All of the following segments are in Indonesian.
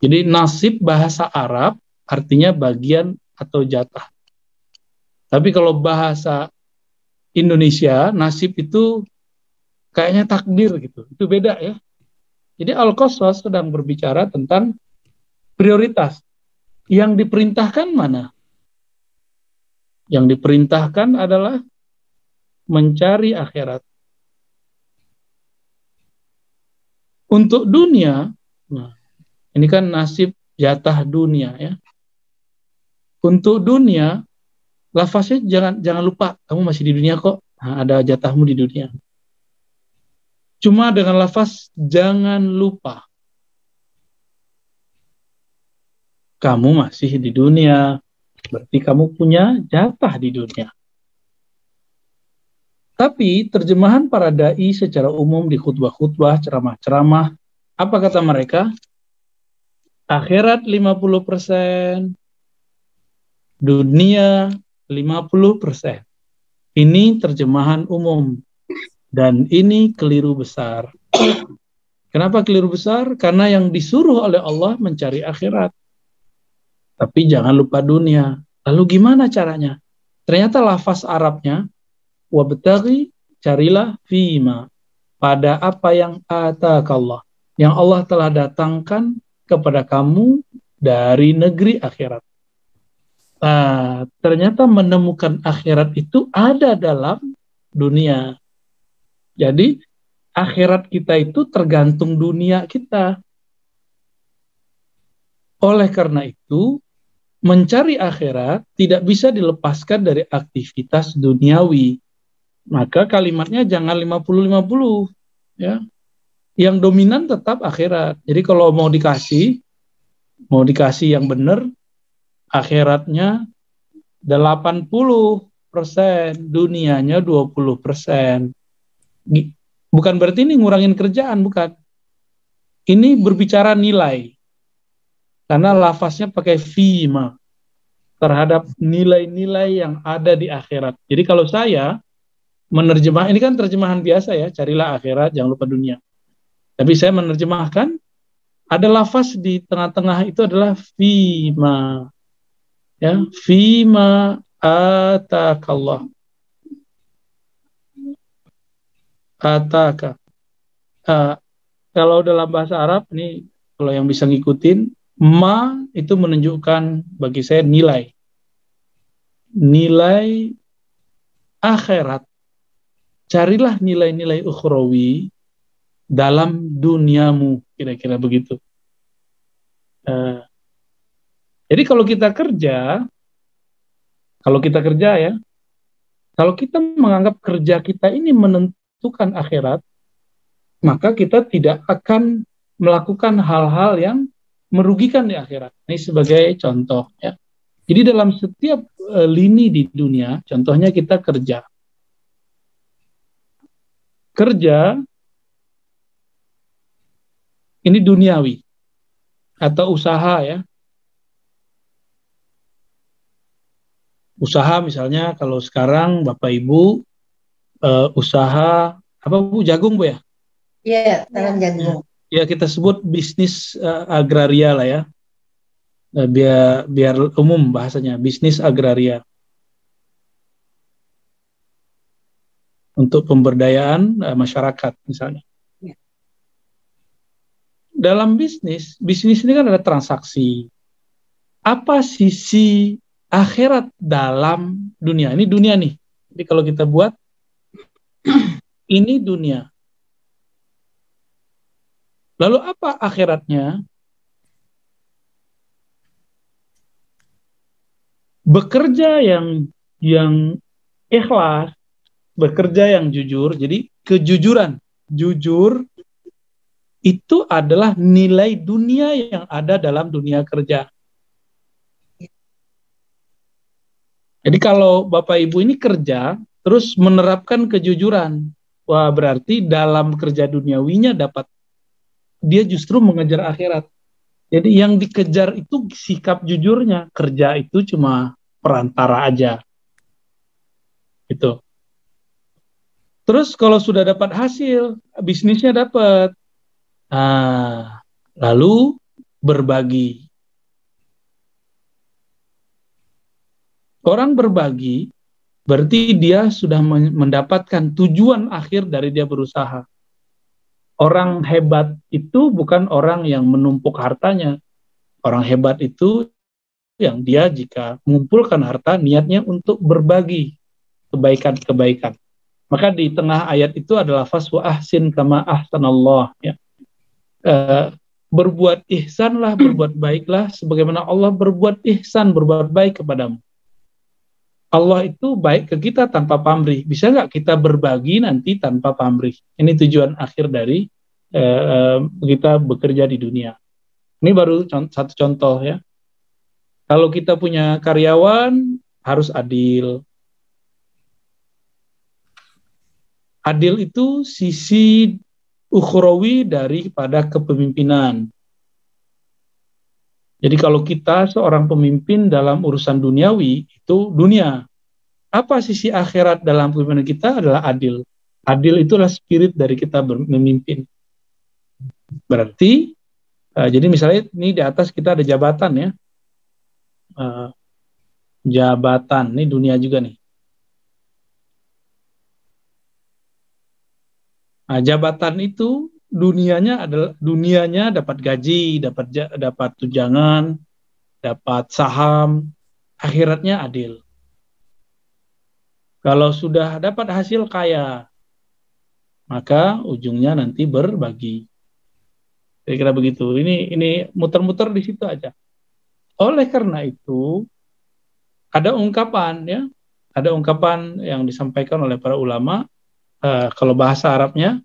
Jadi nasib bahasa Arab artinya bagian atau jatah. Tapi kalau bahasa Indonesia, nasib itu kayaknya takdir gitu. Itu beda ya. Jadi Al-Qasas sedang berbicara tentang prioritas. Yang diperintahkan mana? Yang diperintahkan adalah mencari akhirat. Untuk dunia, nah, ini kan nasib jatah dunia ya. Untuk dunia, lafaznya jangan lupa, kamu masih di dunia kok. Nah, ada jatahmu di dunia. Cuma dengan lafaz jangan lupa, kamu masih di dunia, berarti kamu punya jatah di dunia. Tapi terjemahan para dai secara umum di khutbah-khutbah, ceramah-ceramah, apa kata mereka? Akhirat 50%, dunia 50%. Ini terjemahan umum. Dan ini keliru besar. Kenapa keliru besar? Karena yang disuruh oleh Allah mencari akhirat. Tapi jangan lupa dunia. Lalu gimana caranya? Ternyata lafaz Arabnya, wabtaghi, carilah fima, pada apa yang atakallah, yang Allah telah datangkan kepada kamu dari negeri akhirat. Ternyata menemukan akhirat itu ada dalam dunia. Jadi akhirat kita itu tergantung dunia kita. Oleh karena itu, mencari akhirat tidak bisa dilepaskan dari aktivitas duniawi. Maka kalimatnya jangan 50-50 ya. Yang dominan tetap akhirat. Jadi kalau mau dikasih yang benar, akhiratnya 80%, dunianya 20%. Bukan berarti ini ngurangin kerjaan, bukan. Ini berbicara nilai. Karena lafaznya pakai fima, terhadap nilai-nilai yang ada di akhirat. Jadi kalau saya menerjemah, ini kan terjemahan biasa ya, carilah akhirat, jangan lupa dunia. Tapi saya menerjemahkan, ada lafaz di tengah-tengah itu adalah fima. Ya, fima atakallah. Ataka. Kalau dalam bahasa Arab, ini kalau yang bisa ngikutin, ma itu menunjukkan bagi saya nilai. Nilai akhirat. Carilah nilai-nilai ukhrawi dalam duniamu, kira-kira begitu. Jadi kalau kita kerja ya, kalau kita menganggap kerja kita ini menentukan akhirat, maka kita tidak akan melakukan hal-hal yang merugikan di akhirat. Ini sebagai contoh ya. Jadi dalam setiap lini di dunia, contohnya kita kerja. Kerja ini duniawi atau usaha ya. Usaha misalnya kalau sekarang Bapak Ibu usaha apa Bu, jagung Bu ya? Iya, tanam jagung. Ya kita sebut bisnis agraria lah ya. Biar umum bahasanya, bisnis agraria. Untuk pemberdayaan masyarakat misalnya. Ya. Dalam bisnis ini kan ada transaksi. Apa sisi akhirat dalam dunia? Ini dunia nih. Jadi kalau kita buat, ini dunia. Lalu apa akhiratnya? Bekerja yang ikhlas, bekerja yang jujur. Jadi kejujuran, jujur itu adalah nilai dunia yang ada dalam dunia kerja. Jadi kalau Bapak Ibu ini kerja terus menerapkan kejujuran, wah berarti dalam kerja duniawinya dapat, dia justru mengejar akhirat. Jadi yang dikejar itu sikap jujurnya, kerja itu cuma perantara aja. Gitu. Terus kalau sudah dapat hasil, bisnisnya dapat. Lalu berbagi. Orang berbagi berarti dia sudah mendapatkan tujuan akhir dari dia berusaha. Orang hebat itu bukan orang yang menumpuk hartanya. Orang hebat itu yang dia jika mengumpulkan harta niatnya untuk berbagi kebaikan-kebaikan. Maka di tengah ayat itu adalah lafaz wa ahsin kama ahsanallah, ya. Berbuat ihsanlah, berbuat baiklah sebagaimana Allah berbuat ihsan, berbuat baik kepadamu. Allah itu baik ke kita tanpa pamrih. Bisa nggak kita berbagi nanti tanpa pamrih? Ini tujuan akhir dari kita bekerja di dunia. Ini baru satu contoh, ya. Kalau kita punya karyawan harus adil. Adil itu sisi ukhrawi daripada kepemimpinan. Jadi kalau kita seorang pemimpin dalam urusan duniawi, itu dunia. Apa sisi akhirat dalam kepemimpinan kita adalah adil. Adil itulah spirit dari kita memimpin. Berarti, jadi misalnya ini di atas kita ada jabatan, ya. Jabatan, ini dunia juga nih. Nah, jabatan itu dunianya dapat gaji, dapat tunjangan, dapat saham, akhiratnya adil. Kalau sudah dapat hasil kaya, maka ujungnya nanti berbagi. Kira-kira begitu. Ini muter-muter di situ aja. Oleh karena itu, ada ungkapan, ya, ada ungkapan yang disampaikan oleh para ulama. Kalau bahasa Arabnya,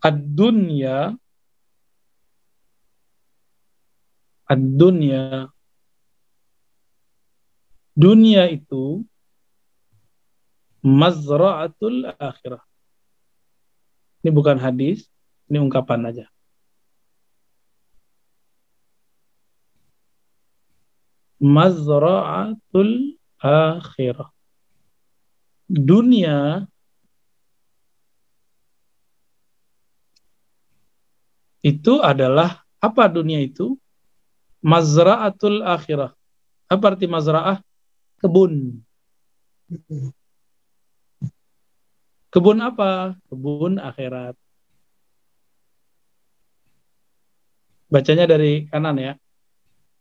ad-dunya dunia itu mazra'atul akhirah. Ini bukan hadis, ini ungkapan aja. Mazra'atul akhirah. Dunia itu adalah apa? Dunia itu mazra'atul akhirah. Apa arti mazra'ah? Kebun. Kebun apa? Kebun akhirat. Bacanya dari kanan, ya.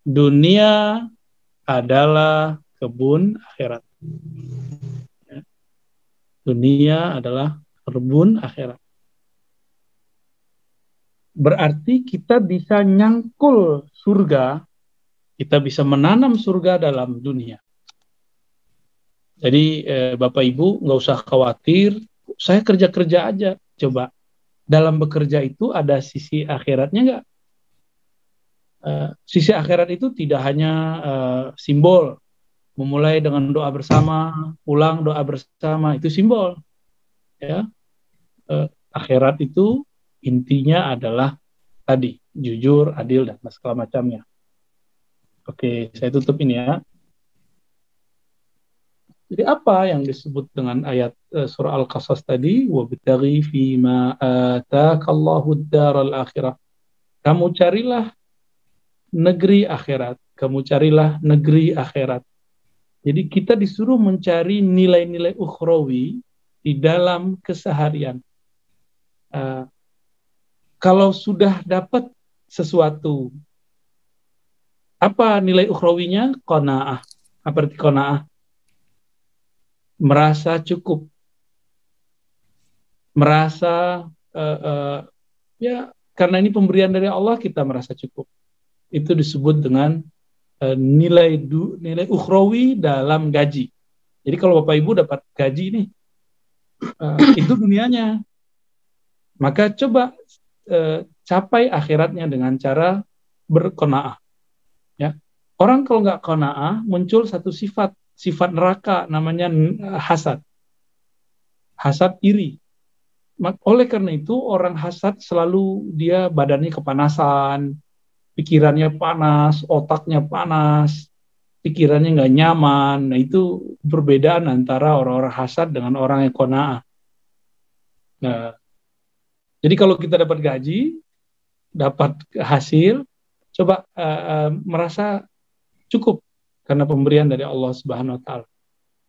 Dunia adalah kebun akhirat. Ya. Dunia adalah kebun akhirat. Berarti kita bisa nyangkul surga, kita bisa menanam surga dalam dunia. Jadi Bapak Ibu nggak usah khawatir, saya kerja-kerja aja. Coba, dalam bekerja itu ada sisi akhiratnya nggak? Sisi akhirat itu tidak hanya simbol, memulai dengan doa bersama, pulang doa bersama, itu simbol. Ya, akhirat itu intinya adalah tadi, jujur, adil, dan segala macamnya. Oke, saya tutup ini, ya. Jadi apa yang disebut dengan ayat surah Al-Qasas tadi? Wabtaghi fima ataakallahu ad-daral akhirah. Kamu carilah negeri akhirat. Kamu carilah negeri akhirat. Jadi kita disuruh mencari nilai-nilai ukhrawi di dalam keseharian. Kalau sudah dapat sesuatu, apa nilai ukhrawinya? Qanaah. Apa arti qanaah? Merasa cukup, merasa ya, karena ini pemberian dari Allah, kita merasa cukup. Itu disebut dengan nilai ukhrawi dalam gaji. Jadi kalau Bapak Ibu dapat gaji nih, itu dunianya. Maka coba capai akhiratnya dengan cara berqanaah. Ya. Orang kalau nggak qanaah, muncul satu sifat neraka, namanya hasad. Hasad iri. Oleh karena itu, orang hasad selalu dia badannya kepanasan, pikirannya panas, otaknya panas, pikirannya nggak nyaman. Nah, itu perbedaan antara orang-orang hasad dengan orang yang qanaah. Nah, jadi kalau kita dapat gaji, dapat hasil, coba merasa cukup karena pemberian dari Allah Subhanahu wa taala.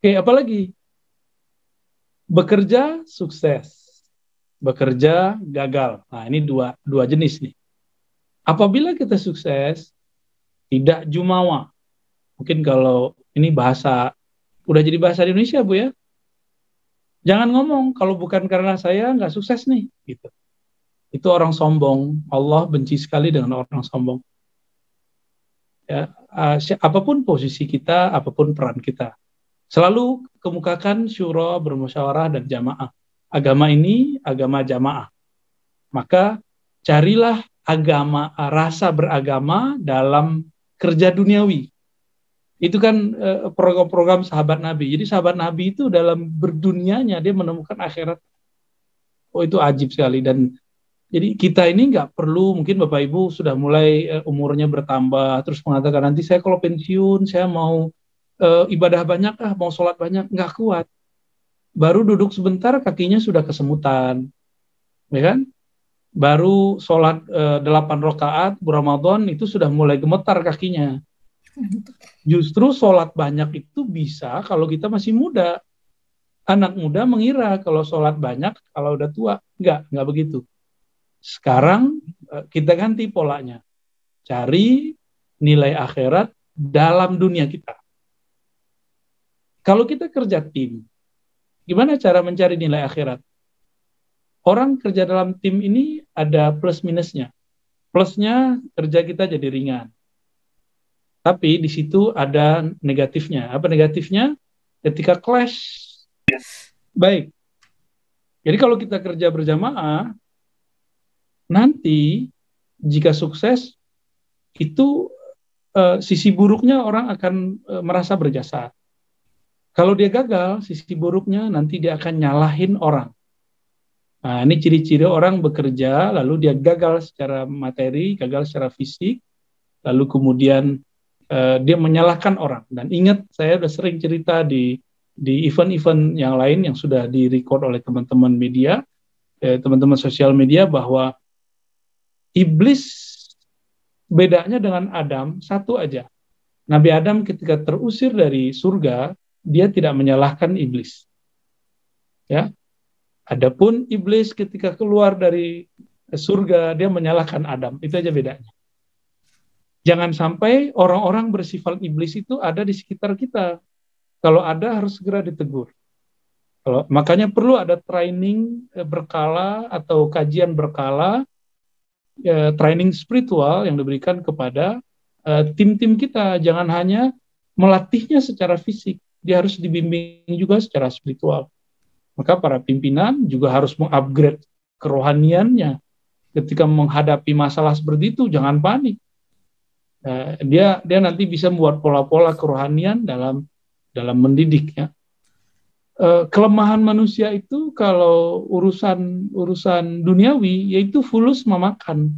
Oke, apalagi? Bekerja sukses, bekerja gagal. Nah, ini dua jenis nih. Apabila kita sukses, tidak jumawa. Mungkin kalau ini bahasa, udah jadi bahasa Indonesia, Bu ya. Jangan ngomong, kalau bukan karena saya nggak sukses nih. Gitu. Itu orang sombong. Allah benci sekali dengan orang sombong. Ya, apapun posisi kita, apapun peran kita, selalu kemukakan syura, bermusyawarah, dan jamaah. Agama ini agama jamaah. Maka carilah agama, rasa beragama dalam kerja duniawi. Itu kan program-program sahabat Nabi. Jadi sahabat Nabi itu dalam berdunianya dia menemukan akhirat. Oh, itu ajib sekali. Dan jadi kita ini nggak perlu, mungkin Bapak Ibu sudah mulai umurnya bertambah, terus mengatakan nanti saya kalau pensiun saya mau ibadah banyak, mau sholat banyak, nggak kuat. Baru duduk sebentar kakinya sudah kesemutan, ya kan? Baru sholat 8 rakaat Ramadan itu sudah mulai gemetar kakinya. Justru sholat banyak itu bisa kalau kita masih muda. Anak muda mengira kalau sholat banyak kalau udah tua. Nggak begitu. Sekarang kita ganti polanya. Cari nilai akhirat dalam dunia kita. Kalau kita kerja tim, gimana cara mencari nilai akhirat? Orang kerja dalam tim ini ada plus minusnya. Plusnya kerja kita jadi ringan. Tapi di situ ada negatifnya. Apa negatifnya? Ketika clash. Baik. Jadi kalau kita kerja berjamaah, nanti jika sukses, itu sisi buruknya orang akan merasa berjasa. Kalau dia gagal, sisi buruknya nanti dia akan nyalahin orang. Nah, ini ciri-ciri orang bekerja, lalu dia gagal secara materi, gagal secara fisik, lalu kemudian dia menyalahkan orang. Dan ingat, saya sudah sering cerita di event-event yang lain yang sudah direcord oleh teman-teman media, teman-teman sosial media, bahwa iblis bedanya dengan Adam satu aja. Nabi Adam ketika terusir dari surga, dia tidak menyalahkan iblis. Ya. Adapun iblis ketika keluar dari surga, dia menyalahkan Adam. Itu aja bedanya. Jangan sampai orang-orang bersifat iblis itu ada di sekitar kita. Kalau ada, harus segera ditegur. Makanya perlu ada training berkala atau kajian berkala, training spiritual yang diberikan kepada tim-tim kita. Jangan hanya melatihnya secara fisik, dia harus dibimbing juga secara spiritual. Maka para pimpinan juga harus mengupgrade kerohaniannya. Ketika menghadapi masalah seperti itu, jangan panik. Dia nanti bisa membuat pola-pola kerohanian dalam mendidik. Ya. Kelemahan manusia itu kalau urusan duniawi, yaitu fulus memakan,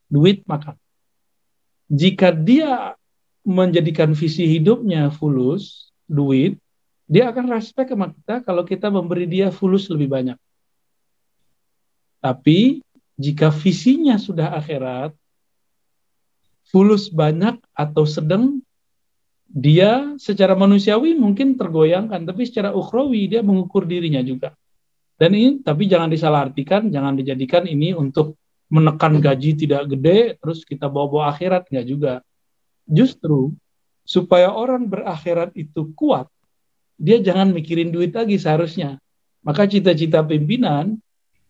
duit makan. Jika dia menjadikan visi hidupnya fulus, duit, dia akan respect sama kita kalau kita memberi dia fulus lebih banyak. Tapi jika visinya sudah akhirat, fulus banyak atau sedang, dia secara manusiawi mungkin tergoyangkan, tapi secara ukhrawi dia mengukur dirinya juga. Dan ini, tapi jangan disalahartikan, jangan dijadikan ini untuk menekan gaji tidak gede, terus kita bawa-bawa akhirat, enggak juga. Justru, supaya orang berakhirat itu kuat, dia jangan mikirin duit lagi seharusnya. Maka cita-cita pimpinan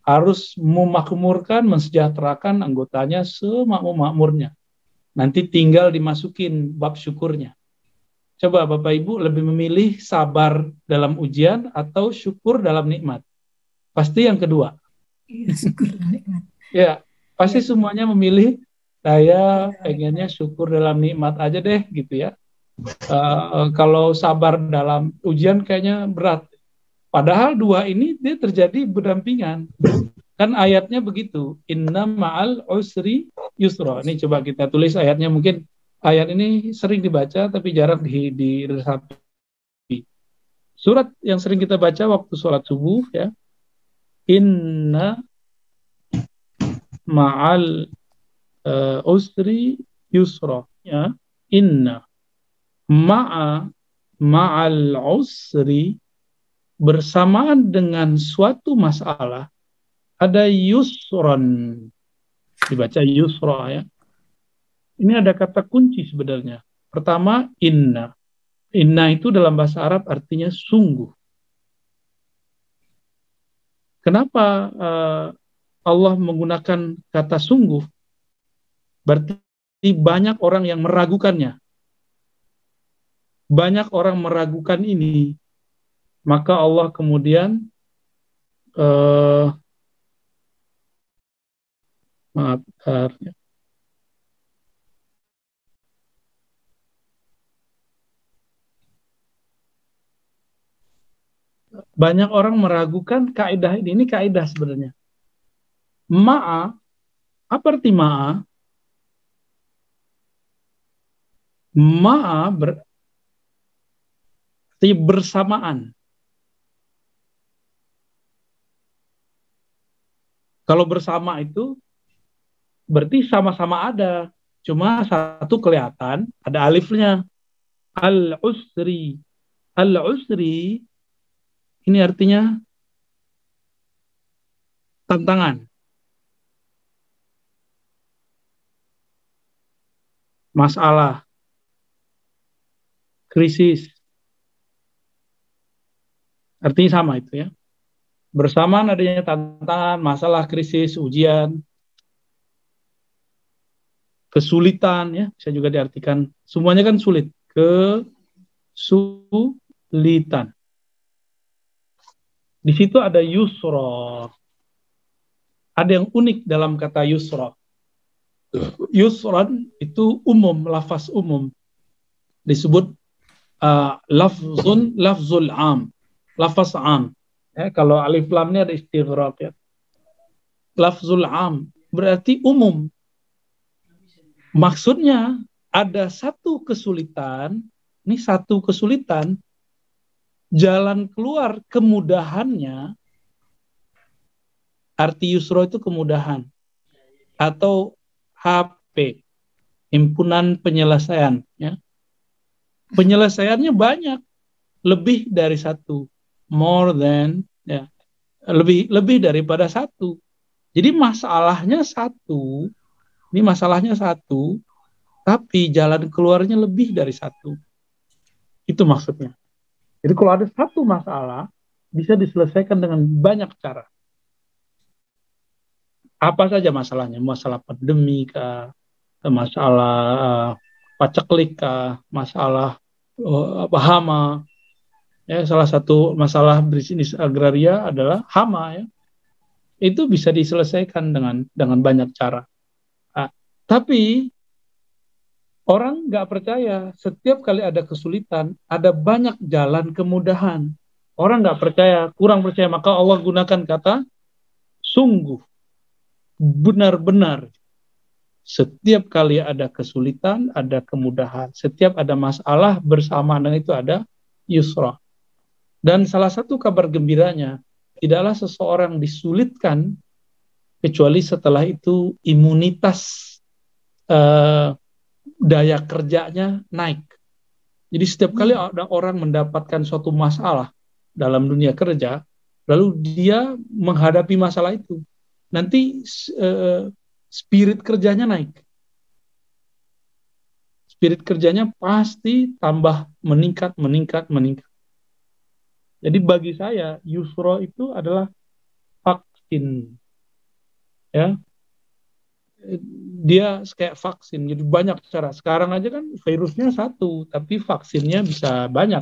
harus memakmurkan, mensejahterakan anggotanya semakmur-makmurnya. Nanti tinggal dimasukin bab syukurnya. Coba Bapak Ibu lebih memilih sabar dalam ujian atau syukur dalam nikmat? Pasti yang kedua. Iya, syukur dalam nikmat. Ya, pasti semuanya memilih saya pengennya syukur dalam nikmat aja deh gitu ya. Kalau sabar dalam ujian kayaknya berat. Padahal dua ini dia terjadi berdampingan. Kan ayatnya begitu. Inna ma'al usri yusra. Ini coba kita tulis ayatnya. Mungkin ayat ini sering dibaca tapi jarang diresapi. Surat yang sering kita baca waktu sholat subuh ya. Inna ma'al usri yusra, ya. Inna ma'al usri, bersamaan dengan suatu masalah ada yusron, dibaca yusra, ya. Ini ada kata kunci sebenarnya. Pertama, inna. Inna itu dalam bahasa Arab artinya sungguh. Kenapa Allah menggunakan kata sungguh? Berarti banyak orang yang meragukannya. Banyak orang meragukan ini. Maka Allah kemudian maaf, banyak orang meragukan kaidah ini. Ini kaidah sebenarnya. Ma'a, apa arti ma'a? Ma'a berarti bersamaan. Kalau bersama itu berarti sama-sama ada. Cuma satu kelihatan, ada alifnya. Al-usri. Al-usri ini artinya tantangan, masalah, krisis. Artinya sama itu, ya. Bersamaan adanya tantangan, masalah, krisis, ujian, kesulitan, ya, bisa juga diartikan. Semuanya kan sulit. Kesulitan. Di situ ada yusra. Ada yang unik dalam kata yusra. Yusran itu umum, lafaz umum. Disebut lafzul am. Lafaz am. Ya, kalau alif lamnya ada istighraq, ya. Lafzul am berarti umum. Maksudnya ada satu kesulitan, ini satu kesulitan, jalan keluar kemudahannya, arti yusra itu kemudahan, atau HP, himpunan penyelesaian, ya. Penyelesaiannya banyak, lebih dari satu, more than, ya, lebih daripada satu. Jadi masalahnya satu, ini masalahnya satu, tapi jalan keluarnya lebih dari satu. Itu maksudnya. Jadi kalau ada satu masalah, bisa diselesaikan dengan banyak cara. Apa saja masalahnya? Masalah pandemi kah? Masalah paceklik kah? Masalah hama. Ya, salah satu masalah bisnis agraria adalah hama, ya. Itu bisa diselesaikan dengan banyak cara. Nah, tapi orang nggak percaya, setiap kali ada kesulitan, ada banyak jalan kemudahan. Orang nggak percaya, kurang percaya, maka Allah gunakan kata sungguh, benar-benar. Setiap kali ada kesulitan, ada kemudahan. Setiap ada masalah, bersamaan dengan itu ada yusra. Dan salah satu kabar gembiranya, tidaklah seseorang disulitkan, kecuali setelah itu imunitas daya kerjanya naik. Jadi setiap kali ada orang mendapatkan suatu masalah dalam dunia kerja, lalu dia menghadapi masalah itu, nanti spirit kerjanya naik. Spirit kerjanya pasti tambah meningkat. Jadi bagi saya, yusra itu adalah vaksin. Ya, dia kayak vaksin, jadi banyak cara. Sekarang aja kan virusnya satu, tapi vaksinnya bisa banyak.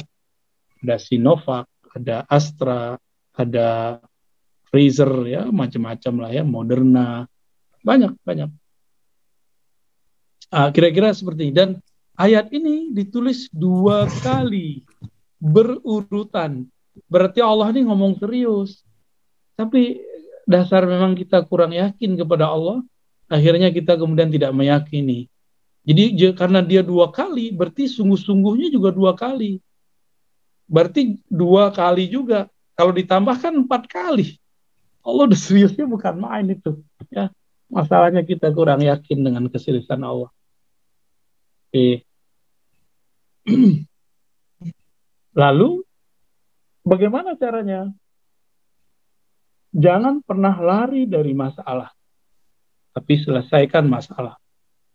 Ada Sinovac, ada Astra, ada Pfizer, ya, macam-macam lah, ya, Moderna, banyak. Kira-kira seperti ini. Dan ayat ini ditulis 2 kali berurutan. Berarti Allah ini ngomong serius. Tapi dasar memang kita kurang yakin kepada Allah, akhirnya kita kemudian tidak meyakini. Jadi karena dia 2 kali, berarti sungguh-sungguhnya juga 2 kali. Berarti 2 kali juga. Kalau ditambahkan 4 kali. Allah udah seriusnya bukan main itu. Ya. Masalahnya kita kurang yakin dengan keseriusan Allah. Oke. Lalu bagaimana caranya? Jangan pernah lari dari masalah, tapi selesaikan masalah.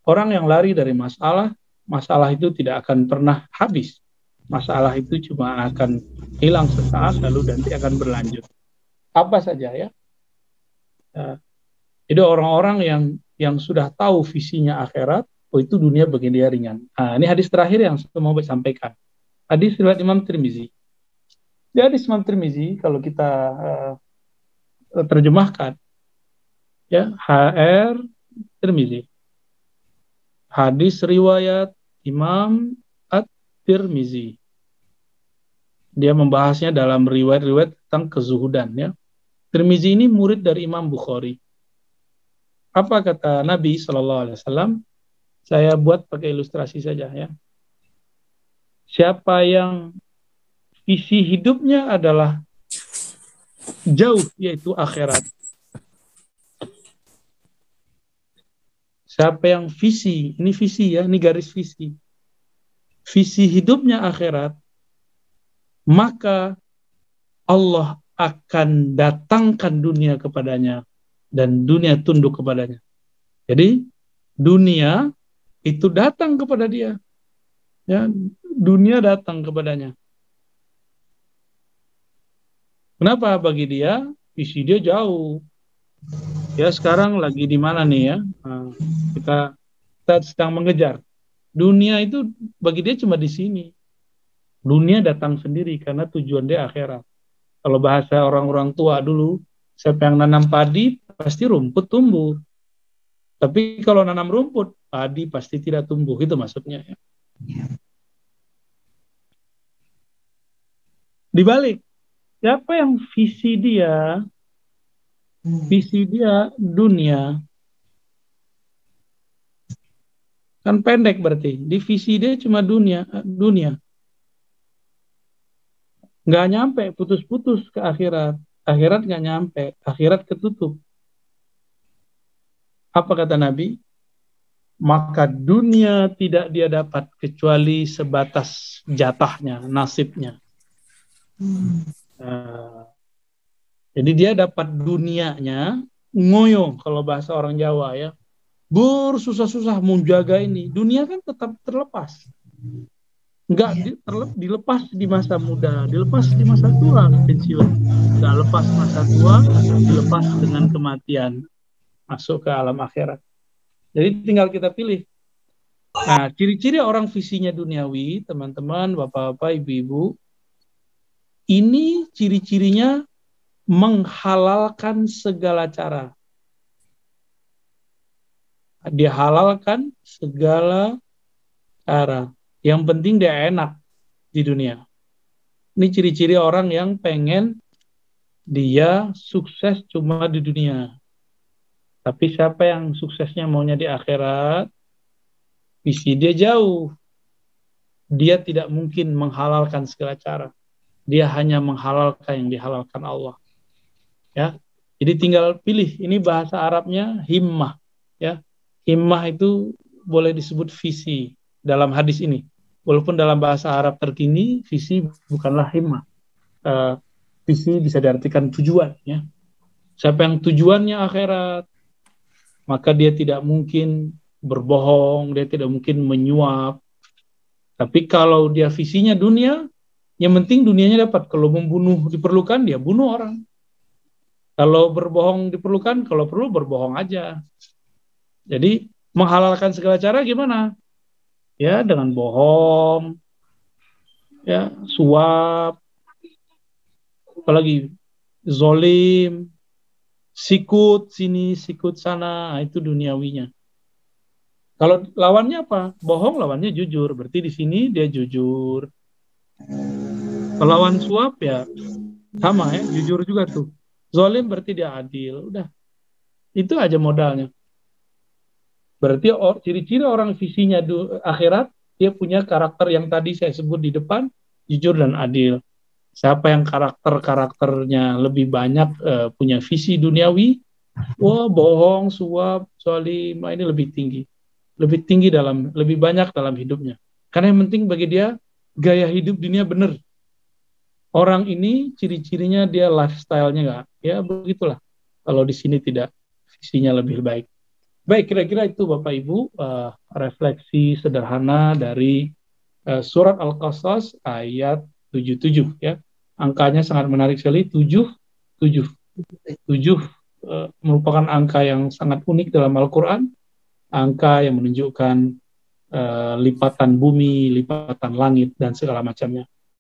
Orang yang lari dari masalah, masalah itu tidak akan pernah habis. Masalah itu cuma akan hilang sesaat, lalu nanti akan berlanjut. Apa saja ya. Jadi orang-orang yang sudah tahu visinya akhirat, oh itu dunia bagi dia ringan. Ini hadis terakhir yang saya mau sampaikan. Hadis riwayat Imam Tirmizi. Di hadis Imam Tirmizi, kalau kita terjemahkan, ya, HR Tirmizi. Hadis riwayat Imam At-Tirmizi. Dia membahasnya dalam riwayat-riwayat tentang kezuhudan. Ya. Tirmizi ini murid dari Imam Bukhari. Apa kata Nabi SAW? Saya buat pakai ilustrasi saja. Ya. Siapa yang visi hidupnya adalah jauh, yaitu akhirat. Siapa yang visi, ini visi ya, ini garis visi. Visi hidupnya akhirat, maka Allah akan datangkan dunia kepadanya dan dunia tunduk kepadanya. Jadi dunia itu datang kepada dia. Ya, dunia datang kepadanya. Kenapa? Bagi dia, visi dia jauh. Ya sekarang lagi di mana nih ya? Kita sedang mengejar. Dunia itu bagi dia cuma di sini. Dunia datang sendiri karena tujuan dia akhirat. Kalau bahasa orang-orang tua dulu, siapa yang nanam padi pasti rumput tumbuh. Tapi kalau nanam rumput, padi pasti tidak tumbuh. Itu maksudnya. Ya. Dibalik, siapa yang visi dia dunia, kan pendek berarti. Di visi dia cuma dunia. Nggak nyampe, putus-putus ke akhirat. Akhirat nggak nyampe, akhirat ketutup. Apa kata Nabi? Maka dunia tidak dia dapat kecuali sebatas jatahnya, nasibnya. Jadi dia dapat dunianya ngoyo kalau bahasa orang Jawa ya. Bersusah-susah menjaga ini. Dunia kan tetap terlepas. Enggak dilepas di masa muda, dilepas di masa tua pensiun. Enggak lepas masa tua, dilepas dengan kematian. Masuk ke alam akhirat. Jadi tinggal kita pilih. Nah, ciri-ciri orang visinya duniawi, teman-teman, bapak-bapak, ibu-ibu, ini ciri-cirinya menghalalkan segala cara. Dia halalkan segala cara. Yang penting dia enak di dunia. Ini ciri-ciri orang yang pengen dia sukses cuma di dunia. Tapi siapa yang suksesnya maunya di akhirat, visi dia jauh. Dia tidak mungkin menghalalkan segala cara. Dia hanya menghalalkan yang dihalalkan Allah. Ya. Jadi tinggal pilih. Ini bahasa Arabnya himmah. Ya. Himmah itu boleh disebut visi dalam hadis ini. Walaupun dalam bahasa Arab terkini, visi bukanlah himmah. Visi bisa diartikan tujuan. Ya. Siapa yang tujuannya akhirat, maka dia tidak mungkin berbohong, dia tidak mungkin menyuap. Tapi kalau dia visinya dunia, yang penting dunianya dapat. Kalau membunuh diperlukan, dia bunuh orang. Kalau berbohong diperlukan, kalau perlu berbohong aja. Jadi menghalalkan segala cara gimana? Ya dengan bohong, ya suap, apalagi zolim, sikut sini, sikut sana, itu duniawinya. Kalau lawannya apa? Bohong lawannya jujur, berarti di sini dia jujur. Kalau lawan suap ya sama ya, jujur juga tuh. Zolim berarti dia adil, udah. Itu aja modalnya. Berarti ciri-ciri orang visinya akhirat, dia punya karakter yang tadi saya sebut di depan, jujur dan adil. Siapa yang karakternya lebih banyak punya visi duniawi, Wah, bohong, suap, zalim, ini lebih tinggi lebih banyak dalam hidupnya. Karena yang penting bagi dia gaya hidup dunia benar. Orang ini ciri-cirinya dia lifestyle-nya nggak, ya begitulah. Kalau di sini tidak, visinya lebih baik. Baik, kira-kira itu Bapak Ibu refleksi sederhana dari surat Al-Qasas ayat 77 ya. Angkanya sangat menarik sekali, 77. 7 merupakan angka yang sangat unik dalam Al-Quran, angka yang menunjukkan lipatan bumi, lipatan langit, dan segala macamnya.